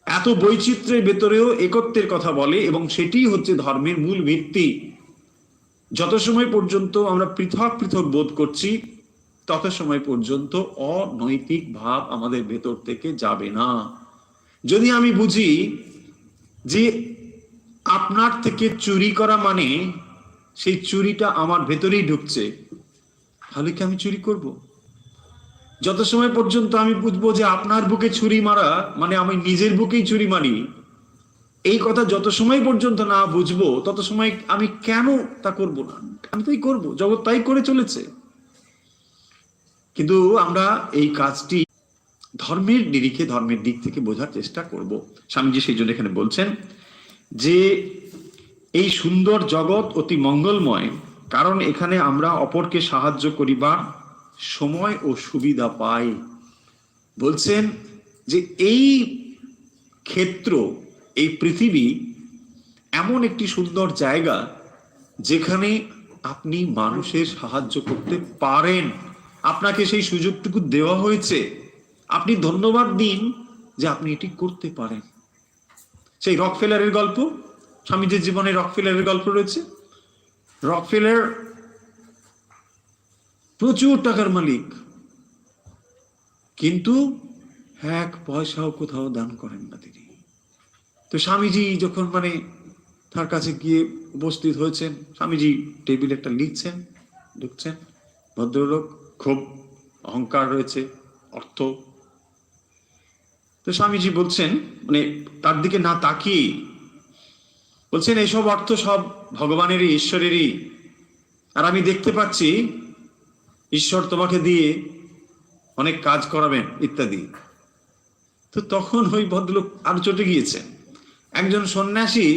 এত বৈচিত্র্যের ভেতরেও একত্বের কথা বলে, এবং সেটি হচ্ছে ধর্মের মূল ভিত্তি। যত সময় পর্যন্ত আমরা পৃথক পৃথক বোধ করছি, তত সময় পর্যন্ত অনৈতিক ভাব আমাদের ভেতর থেকে যাবে না। যদি আমি বুঝি যে আপনার থেকে চুরি করা মানে সেই চুরিটা আমার ভেতরেই ঢুকছে, তাহলে কি আমি চুরি করব? যত সময় পর্যন্ত আমি বুঝবো যে আপনার বুকে ছুরি মারা মানে আমি নিজের বুকেই ছুরি মারি, এই কথা যত সময় পর্যন্ত না বুঝবো তত সময় আমি কেন তা করব না? আমি তাই করব, জগৎ তাই করে চলেছে। কিন্তু আমরা এই কাজটি ধর্মের নিরিখে, ধর্মের দিক থেকে বোঝার চেষ্টা করব। স্বামীজি সেই জন্য এখানে বলছেন যে এই সুন্দর জগৎ অতি মঙ্গলময়, কারণ এখানে আমরা অপরকে সাহায্য করিবার সময় ও সুবিধা পাই। বলছেন যে এই ক্ষেত্র, এই পৃথিবী এমন একটি সুন্দর জায়গা যেখানে আপনি মানুষের সাহায্য করতে পারেন, আপনাকে সেই সুযোগটুকু দেওয়া হয়েছে। আপনি ধন্যবাদ দিন যে আপনি এটি করতে পারেন। সেই রকফেলারের গল্প, স্বামীজির জীবনে রকফেলারের গল্প রয়েছে। রকফেলার প্রচুর টাকার মালিক, কিন্তু এক পয়সাও কোথাও দান করেন না তিনি। তো স্বামীজি যখন তার কাছে গিয়ে উপস্থিত হয়েছেন, স্বামীজি টেবিলে একটা লিখছেন, ঢুকছেন। ভদ্রলোক, খুব অহংকার রয়েছে, অর্থ। তো স্বামীজি বলছেন, তার দিকে না তাকিয়ে বলছেন, এইসব অর্থ সব ভগবানেরই, ঈশ্বরেরই, আর আমি দেখতে পাচ্ছি ঈশ্বর তোমাকে দিয়ে অনেক কাজ করাবেন ইত্যাদি। তো তখন ওই ভদ্রলোক আরো চটে গিয়েছেন। একজন সন্ন্যাসী,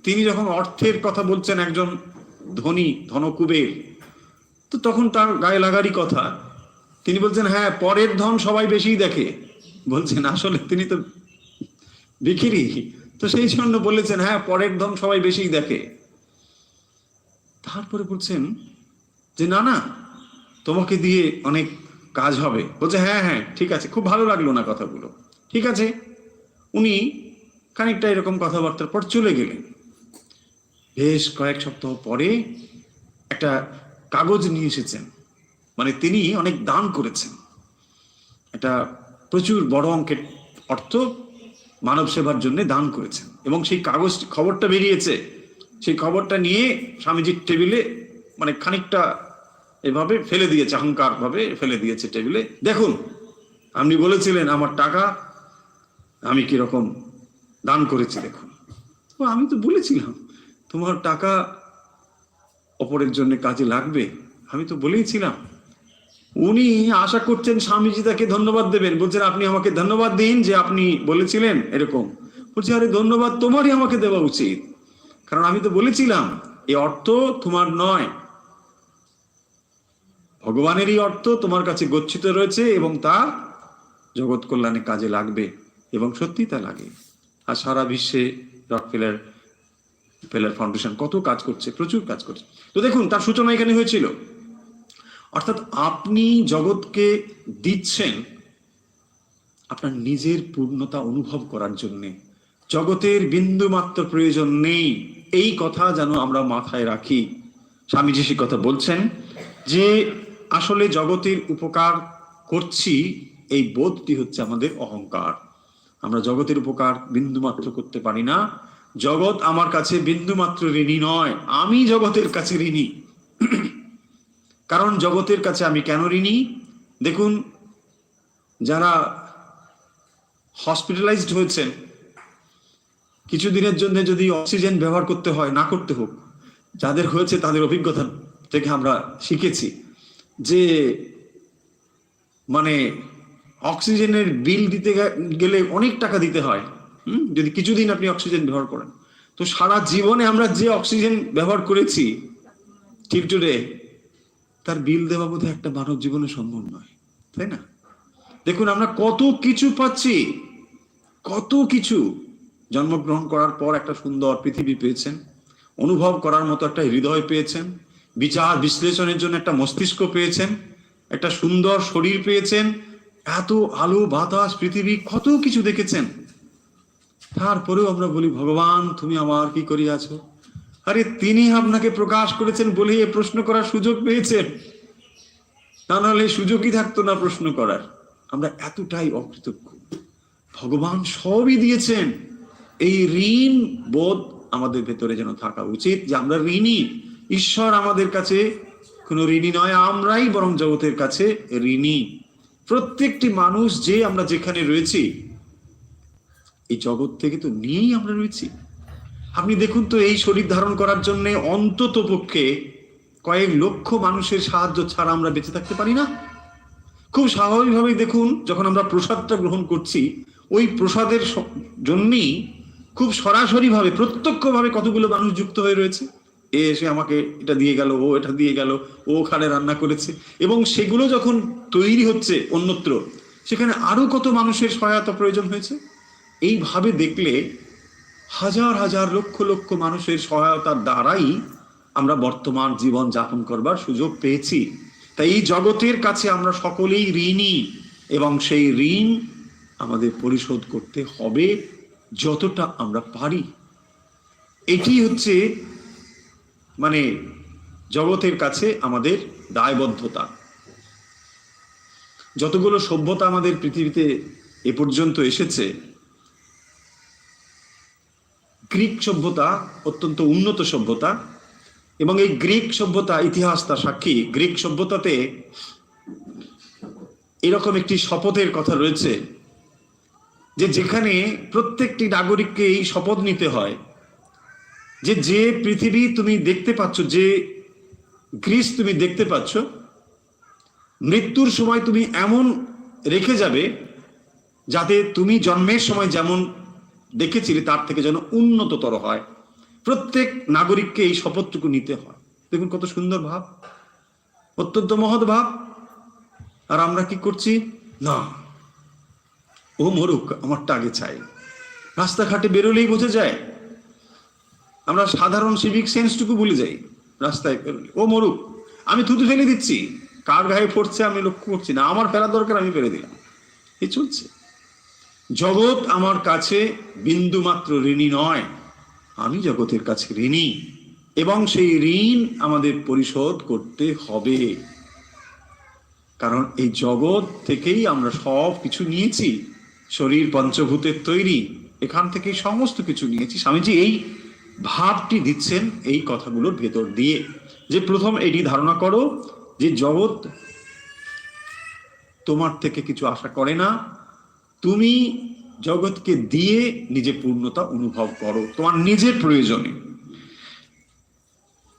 তিনি যখন অর্থের কথা বলছেন, একজন ধনী ধনকুবের, তো তখন তার গায়ে লাগারই কথা। তিনি বলছেন, হ্যাঁ, পরের ধন সবাই বেশি দেখে। বলছেন আসলে তিনি তো ভিখিরি, তো সেই জন্য বলেছেন, হ্যাঁ, পরের ধন সবাই বেশি দেখে। তারপরে বলছেন যে না না, তোমাকে দিয়ে অনেক কাজ হবে। বলছে হ্যাঁ হ্যাঁ ঠিক আছে। খুব ভালো লাগলো না কথাগুলো, ঠিক আছে। উনি খানিকটা এরকম কথাবার্তার পর চলে গেলেন। বেশ কয়েক সপ্তাহ পরে একটা কাগজ নিয়ে এসেছেন, তিনি অনেক দান করেছেন, একটা প্রচুর বড় অঙ্কের অর্থ মানব সেবার জন্য দান করেছেন, এবং সেই কাগজ খবরটা বেরিয়েছে। সেই খবরটা নিয়ে স্বামীজির টেবিলে খানিকটা এভাবে ফেলে দিয়েছে, অহংকার ভাবে ফেলে দিয়েছে টেবিলে। দেখুন, আপনি বলেছিলেন আমার টাকা আমি কিরকম দান করেছি, দেখুন। আমি তো বলেছিলাম তোমার টাকা অপরের জন্য কাজে লাগবে, আমি তো বলেইছিলাম। উনি আশা করছেন স্বামীজি তাকে ধন্যবাদ দেবেন। বলছেন আপনি আমাকে ধন্যবাদ দিন যে আপনি বলেছিলেন এরকম। বলছে আরে ধন্যবাদ তোমারই আমাকে দেওয়া উচিত, কারণ আমি তো বলেছিলাম এই অর্থ তোমার নয়, ভগবানেরই অর্থ তোমার কাছে গচ্ছিত রয়েছে এবং তা জগৎ কল্যাণে কাজে লাগবে, এবং সত্যি তা লাগে। আর সারা বিশ্বে রকফেলার ফাউন্ডেশন কত কাজ করছে, প্রচুর কাজ করছে। তো দেখুন, তার সূচনা এখানে হয়েছিল। অর্থাৎ আপনি জগৎকে দিচ্ছেন আপনার নিজের পূর্ণতা অনুভব করার জন্য, জগতের বিন্দু মাত্র প্রয়োজন নেই, এই কথা যেন আমরা মাথায় রাখি। স্বামীজি সে কথা বলছেন যে আসলে জগতের উপকার করছি, এই বোধটি হচ্ছে আমাদের অহংকার। আমরা জগতের উপকার বিন্দু মাত্র করতে পারি না। জগৎ আমার কাছে বিন্দু মাত্র ঋণী নয়, আমি জগতের কাছে ঋণী। কারণ জগতের কাছে আমি কেন ঋণী? দেখুন, যারা হসপিটালাইজড হয়েছেন, কিছুদিনের জন্য যদি অক্সিজেন ব্যবহার করতে হয়, না করতে হোক, যাদের হয়েছে তাদের অভিজ্ঞতা থেকে আমরা শিখেছি যে অক্সিজেনের বিল দিতে গেলে অনেক টাকা দিতে হয়। যদি কিছুদিন আপনি অক্সিজেন ব্যবহার করেন, তো সারা জীবনে আমরা যে অক্সিজেন ব্যবহার করেছি ঠিক টুডে, তার বিল দেওয়া বোধহয় একটা মানব জীবনে সম্ভব নয়, তাই না? দেখুন, আমরা কত কিছু পাচ্ছি, কত কিছু। জন্মগ্রহণ করার পর একটা সুন্দর পৃথিবী পেয়েছেন, অনুভব করার মতো একটা হৃদয় পেয়েছেন, বিচার বিশ্লেষণের জন্য একটা মস্তিষ্ক পেয়েছেন, একটা সুন্দর শরীর পেয়েছেন, এত আলো বাতাস পৃথিবী, কত কিছু দেখেছেন। তারপরেও আমরা বলি ভগবান তুমি আমার কি করিয়াছ? আরে তিনি আপনাকে প্রকাশ করেছেন বলে এই প্রশ্ন করার সুযোগ পেয়েছেন, তা নাহলে সুযোগই থাকতো না প্রশ্ন করার। আমরা এতটাই অকৃতজ্ঞ। ভগবান সবই দিয়েছেন, এই ঋণ বোধ আমাদের ভেতরে যেন থাকা উচিত যে আমরা ঋণী, ঈশ্বর আমাদের কাছে কোনো ঋণী নয়, আমরাই বরং জগতের কাছে ঋণী। প্রত্যেকটি মানুষ যে আমরা যেখানে রয়েছি, এই জগৎ থেকে তো নিয়েই আমরা রয়েছি। আপনি দেখুন তো, এই শরীর ধারণ করার জন্য অন্তত পক্ষে কয়েক লক্ষ মানুষের সাহায্য ছাড়া আমরা বেঁচে থাকতে পারি না। খুব স্বাভাবিকভাবেই দেখুন, যখন আমরা প্রসাদটা গ্রহণ করছি, ওই প্রসাদের জন্যই খুব সরাসরি ভাবে, প্রত্যক্ষভাবে কতগুলো মানুষ যুক্ত হয়ে রয়েছে। এ এসে আমাকে এটা দিয়ে গেল, ও এটা দিয়ে গেল, ও ওখানে রান্না করেছে, এবং সেগুলো যখন তৈরি হচ্ছে অন্যত্র, সেখানে আরো কত মানুষের সহায়তা প্রয়োজন হয়েছে। এইভাবে দেখলে হাজার হাজার লক্ষ লক্ষ মানুষের সহায়তার দ্বারাই আমরা বর্তমান জীবন যাপন করবার সুযোগ পেয়েছি। তাই এই জগতের কাছে আমরা সকলেই ঋণী, এবং সেই ঋণ আমাদের পরিশোধ করতে হবে যতটা আমরা পারি। এটি হচ্ছে মানে জগতের কাছে আমাদের দায়বদ্ধতা। যতগুলো সভ্যতা আমাদের পৃথিবীতে এ পর্যন্ত এসেছে, গ্রিক সভ্যতা অত্যন্ত উন্নত সভ্যতা, এবং এই গ্রিক সভ্যতা ইতিহাস তার সাক্ষী। গ্রিক সভ্যতাতে এরকম একটি শপথের কথা রয়েছে, যে যেখানে প্রত্যেকটি নাগরিককে এই শপথ নিতে হয় যে যে পৃথিবী তুমি দেখতে পাচ্ছ, যে গ্রিস তুমি দেখতে পাচ্ছ, মৃত্যুর সময় তুমি এমন রেখে যাবে যাতে তুমি জন্মের সময় যেমন দেখেছিলে তার থেকে যেন উন্নততর হয়। প্রত্যেক নাগরিককে এই শপথটুকু নিতে হয়। দেখুন কত সুন্দর ভাব, অত্যন্ত মহৎ ভাব। আর আমরা কি করছি? না, ও মরুক, আমারটা আগে চাই। রাস্তাঘাটে বেরোলেই বোঝা যায়, আমরা সাধারণ সিভিক সেন্সটুকু ভুলে যাই। রাস্তায় বেরোলে ও মরুক, আমি থুতু ফেলে দিচ্ছি, কার গায়ে পড়ছে আমি লক্ষ্য করছি না, আমার ফেরার দরকার, আমি ফেলে দিলাম। এই চলছে। জগৎ আমার কাছে বিন্দু মাত্র ঋণী নয়, আমি জগতের কাছে ঋণী, এবং সেই ঋণ আমাদের পরিশোধ করতে হবে। কারণ এই জগৎ থেকেই আমরা সব কিছু নিয়েছি, শরীর পঞ্চভূতের তৈরি, এখান থেকেই সমস্ত কিছু নিয়েছি। স্বামীজি এই ভাবটি দিচ্ছেন এই কথাগুলোর ভেতর দিয়ে, যে প্রথম এটি ধারণা করো যে জগৎ তোমার থেকে কিছু আশা করে না, তুমি জগৎকে দিয়ে নিজে পূর্ণতা অনুভব করো তোমার নিজের প্রয়োজনে।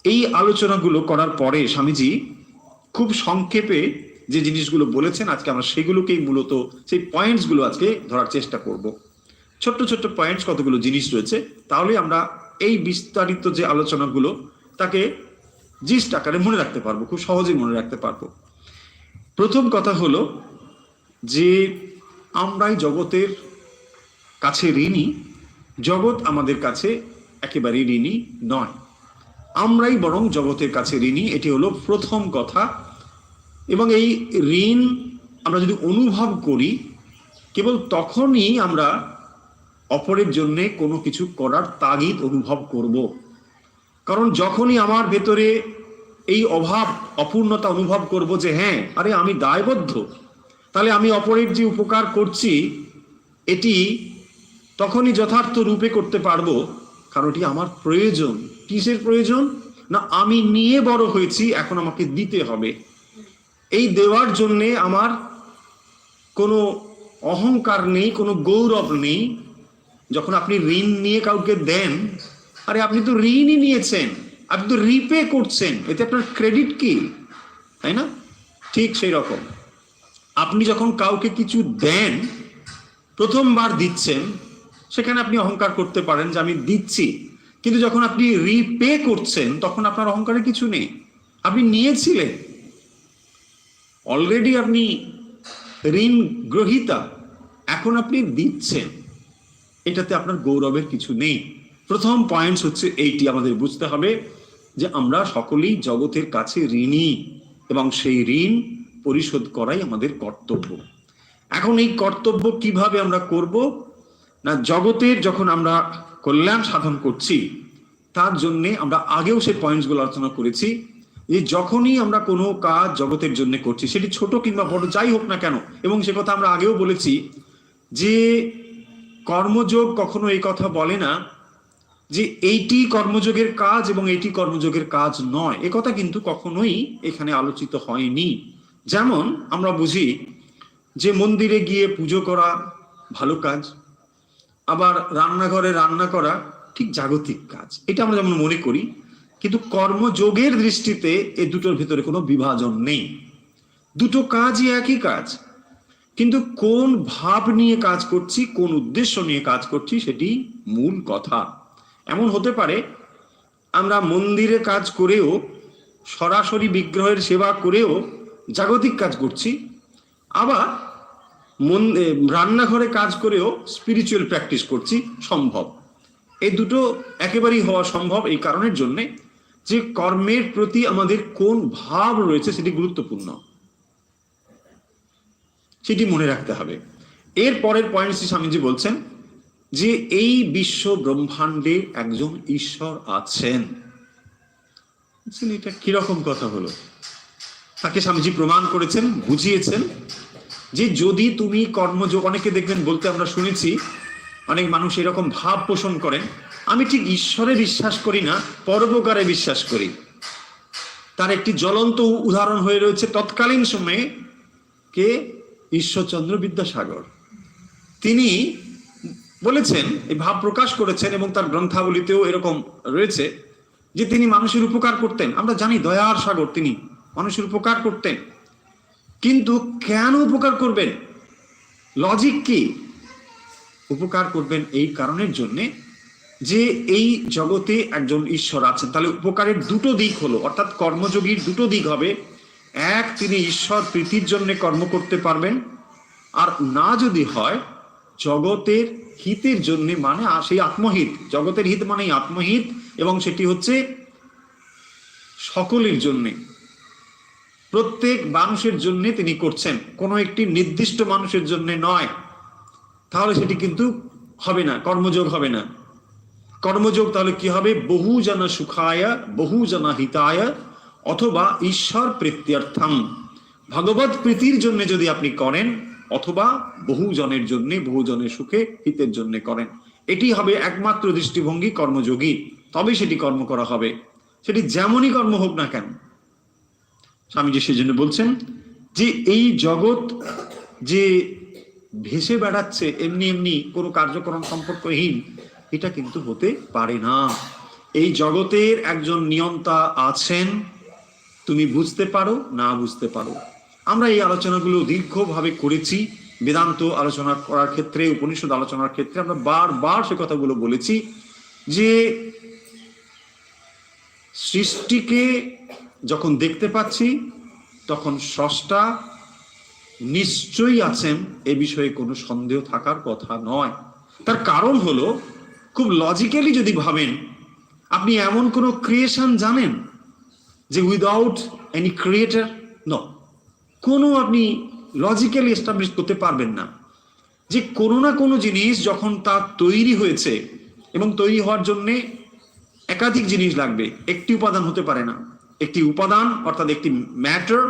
এই আলোচনাগুলো করার পরে স্বামীজি খুব সংক্ষেপে যে জিনিসগুলো বলেছেন, আজকে আমরা সেগুলোকেই মূলত, সেই পয়েন্টসগুলো আজকে ধরার চেষ্টা করব। ছোট্ট ছোট্ট পয়েন্টস, কতগুলো জিনিস রয়েছে, তাহলে আমরা এই বিস্তারিত যে আলোচনাগুলো তাকে জিস্ট আকারে মনে রাখতে পারবো, খুব সহজেই মনে রাখতে পারবো। প্রথম কথা হলো যে আমরাই জগতের কাছে ঋণী, জগৎ আমাদের কাছে একেবারেই ঋণী নয়, আমরাই বরং জগতের কাছে ঋণী। এটি হলো প্রথম কথা। এবং এই ঋণ আমরা যদি অনুভব করি, কেবল তখনই আমরা অপরের জন্যে কোনো কিছু করার তাগিদ অনুভব করব। কারণ যখনই আমার ভেতরে এই অভাব, অপূর্ণতা অনুভব করব যে হ্যাঁ, আরে আমি দায়বদ্ধ, তাহলে আমি অপরের যে উপকার করছি এটি তখনই যথার্থ রূপে করতে পারবো, কারণ এটি আমার প্রয়োজন। কিসের প্রয়োজন? না, আমি নিয়ে বড় হয়েছি, এখন আমাকে দিতে হবে। এই দেওয়ার জন্যে আমার কোনো অহংকার নেই, কোনো গৌরব নেই। যখন আপনি ঋণ নিয়ে কাউকে দেন, আরে আপনি তো ঋণই নিয়েছেন, আপনি তো রিপে করছেন, এতে আপনার ক্রেডিট কি, তাই না? ঠিক সেই রকম আপনি যখন কাউকে কিছু দেন, প্রথমবার দিচ্ছেন, সেখানে আপনি অহংকার করতে পারেন যে আমি দিচ্ছি, কিন্তু যখন আপনি রিপে করছেন তখন আপনার অহংকারের কিছু নেই। আপনি নিয়েছিলেন অলরেডি, আপনি ঋণ গ্রহীতা, এখন আপনি দিচ্ছেন, এটাতে আপনার গৌরবের কিছু নেই। প্রথম পয়েন্টস হচ্ছে এইটি, আমাদের বুঝতে হবে যে আমরা সকলেই জগতের কাছে ঋণী, এবং সেই ঋণ পরিশোধ করাই আমাদের কর্তব্য। এখন এই কর্তব্য কিভাবে আমরা করব? না, জগতের যখন আমরা কল্যাণ সাধন করছি, তার জন্য আমরা আগেও সেই পয়েন্টসগুলো আলোচনা করেছি, যে যখনই আমরা কোনো কাজ জগতের জন্য করছি, সেটি ছোট কিংবা বড় যাই হোক না কেন, এবং সে কথা আমরা আগেও বলেছি যে কর্মযোগ কখনো এই কথা বলে না যে এইটি কর্মযোগের কাজ এবং এইটি কর্মযোগের কাজ নয়, এ কথা কিন্তু কখনোই এখানে আলোচিত হয়নি। যেমন আমরা বুঝি যে মন্দিরে গিয়ে পুজো করা ভালো কাজ, আবার রান্নাঘরে রান্না করা ঠিক জাগতিক কাজ, এটা আমরা যেমন মনে করি, কিন্তু কর্মযোগের দৃষ্টিতে এ দুটোর ভিতরে কোনো বিভাজন নেই। দুটো কাজই একই কাজ, কিন্তু কোন ভাব নিয়ে কাজ করছি, কোন উদ্দেশ্য নিয়ে কাজ করছি, সেটি মূল কথা। এমন হতে পারে আমরা মন্দিরে কাজ করেও, সরাসরি বিগ্রহের সেবা করেও জাগতিক কাজ করছি, আবার রান্নাঘরে কাজ করেও স্পিরিচুয়াল প্র্যাকটিস করছি, সম্ভব। এই দুটো একেবারেই হওয়া সম্ভব এই কারণের জন্যে যে কর্মের প্রতি আমাদের কোন ভাব রয়েছে সেটি গুরুত্বপূর্ণ, সেটি মনে রাখতে হবে। এর পরের পয়েন্টটি স্বামীজি বলছেন যে এই বিশ্ব ব্রহ্মাণ্ডে একজন ঈশ্বর আছেন। এটা কিরকম কথা হলো? তাকে স্বামীজি প্রমাণ করেছেন, বুঝিয়েছেন যে যদি তুমি কর্মযোগ, অনেকে দেখবেন বলতে আমরা শুনেছি, অনেক মানুষ এরকম ভাব পোষণ করেন, আমি ঠিক ঈশ্বরে বিশ্বাস করি না, পরোপকারে বিশ্বাস করি। তার একটি জ্বলন্ত উদাহরণ হয়ে রয়েছে তৎকালীন সময়ে কে? ঈশ্বরচন্দ্র বিদ্যাসাগর। তিনি বলেছেন, এই ভাব প্রকাশ করেছেন এবং তার গ্রন্থাবলীতেও এরকম রয়েছে যে তিনি মানুষের উপকার করতেন। আমরা জানি দয়ার সাগর, তিনি মানুষের উপকার করতেন, কিন্তু কেন উপকার করবেন? লজিক কি? উপকার করবেন এই কারণের জন্যে যে এই জগতে একজন ঈশ্বর আছেন। তাহলে উপকারের দুটো দিক হলো, অর্থাৎ কর্মযোগীর দুটো দিক হবে। এক, তিনি ঈশ্বর প্রীতির জন্য কর্ম করতে পারবেন, আর না যদি হয় জগতের হিতের জন্য, মানে সেই আত্মহিত, জগতের হিত মানে আত্মহিত, এবং সেটি হচ্ছে সকলের জন্যে, প্রত্যেক মানুষের জন্য তিনি করছেন, কোনো একটি নির্দিষ্ট মানুষের জন্য নয়। তাহলে সেটি কিন্তু হবে না, কর্মযোগ হবে না। কর্মযোগ তাহলে কি হবে? বহু জন সুখায় বহু জন হিতায় অথবা ঈশ্বর প্রীত্যর্থম, ভগবত প্রীতির জন্য যদি আপনি করেন, অথবা বহু জনের জন্য, বহু জনের সুখে হিতের জন্য করেন, এটি হবে একমাত্র দৃষ্টিভঙ্গি কর্মযোগী। তবে সেটি কর্ম করা হবে, সেটি যেমনই কর্ম হোক না কেন। স্বামীজি সেজন্য বলছেন যে এই জগৎ যে ভেসে বেড়াচ্ছে এমনি এমনি কোনো কার্যক্রম সম্পর্কহীন, এটা কিন্তু হতে পারে না। এই জগতের একজন নিয়ন্তা আছেন, তুমি বুঝতে পারো না বুঝতে পারো। আমরা এই আলোচনাগুলো দীর্ঘভাবে করেছি, বেদান্ত আলোচনা করার ক্ষেত্রে, উপনিষদ আলোচনার ক্ষেত্রে আমরা বারবার সে কথাগুলো বলেছি যে সৃষ্টিকে যখন দেখতে পাচ্ছি তখন স্রষ্টা নিশ্চয়ই আছেন, এ বিষয়ে কোনো সন্দেহ থাকার কথা নয়। তার কারণ হলো, খুব লজিক্যালি যদি ভাবেন, আপনি এমন কোনো ক্রিয়েশন জানেন যে উইদাউট এনি ক্রিয়েটার? নো, কোনো আপনি লজিক্যালি এস্টাবলিশ করতে পারবেন না যে কোনো না কোনো জিনিস যখন তা তৈরি হয়েছে, এবং তৈরি হওয়ার জন্যে একাধিক জিনিস লাগবে, একটি উপাদান হতে পারে না। একটি উপাদান অর্থাৎ একটি ম্যাটার,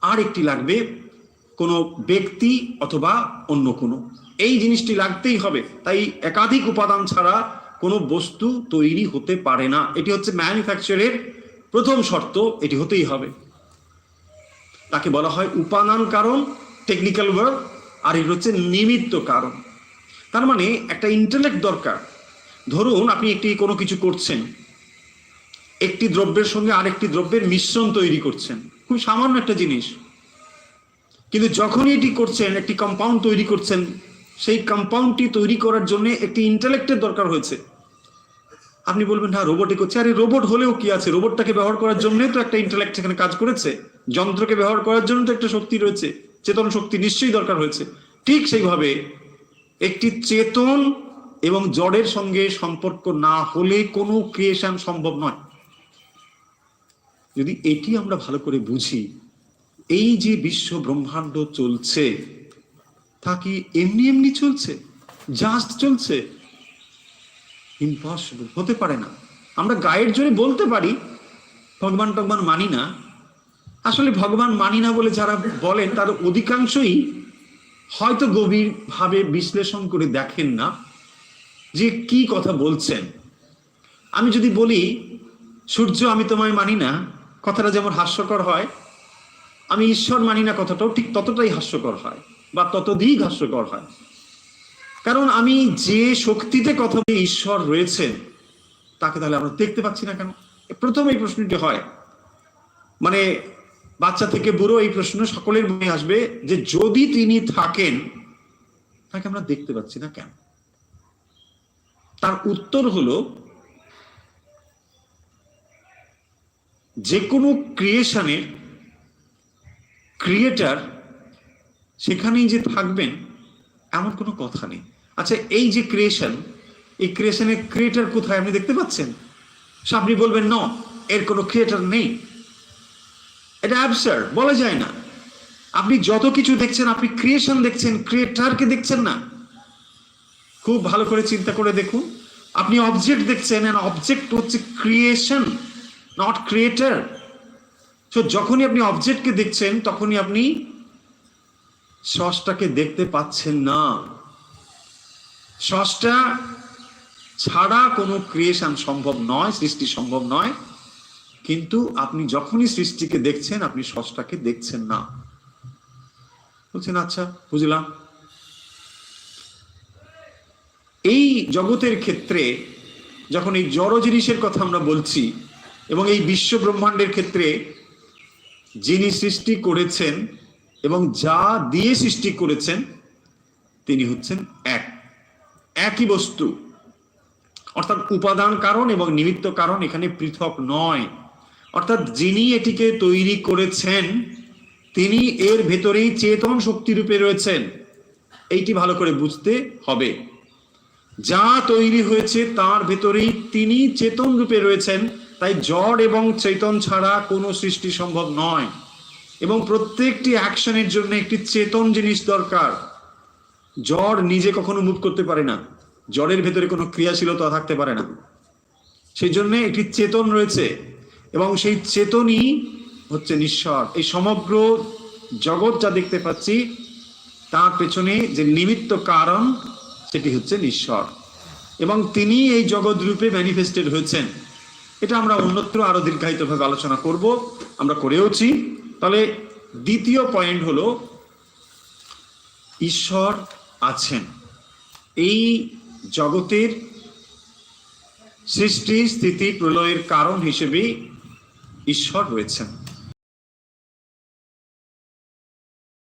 আর একটি লাগবে কোনো ব্যক্তি অথবা অন্য কোনো, এই জিনিসটি লাগতেই হবে। তাই একাধিক উপাদান ছাড়া কোনো বস্তু তৈরি হতে পারে না। এটি হচ্ছে ম্যানুফ্যাকচারের প্রথম শর্ত, এটি হতেই হবে। তাকে বলা হয় উপাদান কারণ, টেকনিক্যাল ওয়ার্ড, আর এটি হচ্ছে নিমিত্ত কারণ। তার মানে একটা ইন্টেলেক্ট দরকার। ধরুন আপনি একটি কোনো কিছু করছেন, একটি দ্রব্যের সঙ্গে আরেকটি দ্রব্যের মিশ্রণ তৈরি করছেন, খুব সামান্য একটা জিনিস, কিন্তু যখনই এটি করছেন, একটি কম্পাউন্ড তৈরি করছেন, সেই কম্পাউন্ডটি তৈরি করার জন্য একটি ইন্টেলেক্টের দরকার হয়েছে। আপনি বলবেন হ্যাঁ রোবটে করছে, আরে রোবট হলেও কি আছে, রোবটটাকে ব্যবহার করার জন্যই তো একটা ইন্টেলেক্ট সেখানে কাজ করেছে, যন্ত্রকে ব্যবহার করার জন্য তো একটা শক্তি রয়েছে, চেতন শক্তি নিশ্চয়ই দরকার হয়েছে। ঠিক সেইভাবে একটি চেতন এবং জড়ের সঙ্গে সম্পর্ক না হলে কোনো ক্রিয়েশন সম্ভব নয়। যদি এটি আমরা ভালো করে বুঝি, এই যে বিশ্ব ব্রহ্মাণ্ড চলছে তা কি এমনি এমনি চলছে, জাস্ট চলছে? ইম্পসিবল, হতে পারে না। আমরা গায়ের জোরে বলতে পারি ভগবান টগবান মানি না, আসলে ভগবান মানি না বলে যারা বলেন তার অধিকাংশই হয়তো গভীরভাবে বিশ্লেষণ করে দেখেন না যে কি কথা বলছেন। আমি যদি বলি সূর্য আমি তোমায় মানি না, কথাটা যেমন হাস্যকর হয়, আমি ঈশ্বর মানি না কথাটাও ঠিক ততটাই হাস্যকর হয় বা ততোধিক হাস্যকর হয়। কারণ আমি যে শক্তিতে কথা বলি ঈশ্বর রয়েছেন, তাকে তাহলে আমরা দেখতে পাচ্ছি না কেন? প্রথম এই প্রশ্নটি হয়, মানে বাচ্চা থেকে বুড়ো এই প্রশ্ন সকলের মনে আসবে যে যদি তিনি থাকেন তাকে আমরা দেখতে পাচ্ছি না কেন? তার উত্তর হলো, যে কোনো ক্রিয়েশনের ক্রিয়েটার সেখানেই যে থাকবেন এমন কোনো কথা নেই। আচ্ছা, এই যে ক্রিয়েশন, এই ক্রিয়েশনের ক্রিয়েটার কোথায় আপনি দেখতে পাচ্ছেন? আপনি বলবেন ন, এর কোনো ক্রিয়েটার নেই। এটা অ্যাবসার্ড, বলা যায় না। আপনি যত কিছু দেখছেন, আপনি ক্রিয়েশন দেখছেন, ক্রিয়েটারকে দেখছেন না। খুব ভালো করে চিন্তা করে দেখুন, আপনি অবজেক্ট দেখছেন, আর অবজেক্ট হচ্ছে ক্রিয়েশন, নট ক্রিয়েটার। তো যখনই আপনি অবজেক্টকে দেখছেন তখনই আপনি স্রষ্টাকে দেখতে পাচ্ছেন না। স্রষ্টা ছাড়া কোনো ক্রিয়েশন সম্ভব নয়, সৃষ্টি সম্ভব নয়। কিন্তু আপনি যখনই সৃষ্টিকে দেখছেন, আপনি স্রষ্টাকে দেখছেন না। বলছেন আচ্ছা, বুঝলাম। এই জগতের ক্ষেত্রে যখন এই জড় জিনিসের কথা আমরা বলছি, এবং এই বিশ্ব ব্রহ্মাণ্ডের ক্ষেত্রে যিনি সৃষ্টি করেছেন এবং যা দিয়ে সৃষ্টি করেছেন তিনি হচ্ছেন একই বস্তু। অর্থাৎ উপাদান কারণ এবং নিমিত্ত কারণ এখানে পৃথক নয়। অর্থাৎ যিনি এটিকে তৈরি করেছেন তিনি এর ভেতরেই চেতন শক্তি রূপে রয়েছেন। এইটি ভালো করে বুঝতে হবে। যা তৈরি হয়েছে তার ভেতরেই তিনি চেতন রূপে রয়েছেন। তাই জড় এবং চেতন ছাড়া কোনো সৃষ্টি সম্ভব নয়। এবং প্রত্যেকটি অ্যাকশনের জন্য একটি চেতন জিনিস দরকার। জড় নিজে কখনো মুভ করতে পারে না, জড়ের ভেতরে কোনো ক্রিয়াশীলতা থাকতে পারে না। সেই জন্য একটি চেতন রয়েছে এবং সেই চেতনই হচ্ছে নিঃস্বর। এই সমগ্র জগৎ যা দেখতে পাচ্ছি তার পেছনে যে নিমিত্ত কারণ সেটি হচ্ছে নিঃস্বর, এবং তিনি এই জগৎ রূপে ম্যানিফেস্টেড হয়েছেন। এটা আমরা অন্যত্র আরো দীর্ঘায়িতভাবে আলোচনা করব, আমরা করেওছি। তাহলে দ্বিতীয় পয়েন্ট হলো ঈশ্বর আছেন। এই জগতের সৃষ্টি স্থিতি প্রলয়ের কারণ হিসেবে ঈশ্বর রয়েছেন।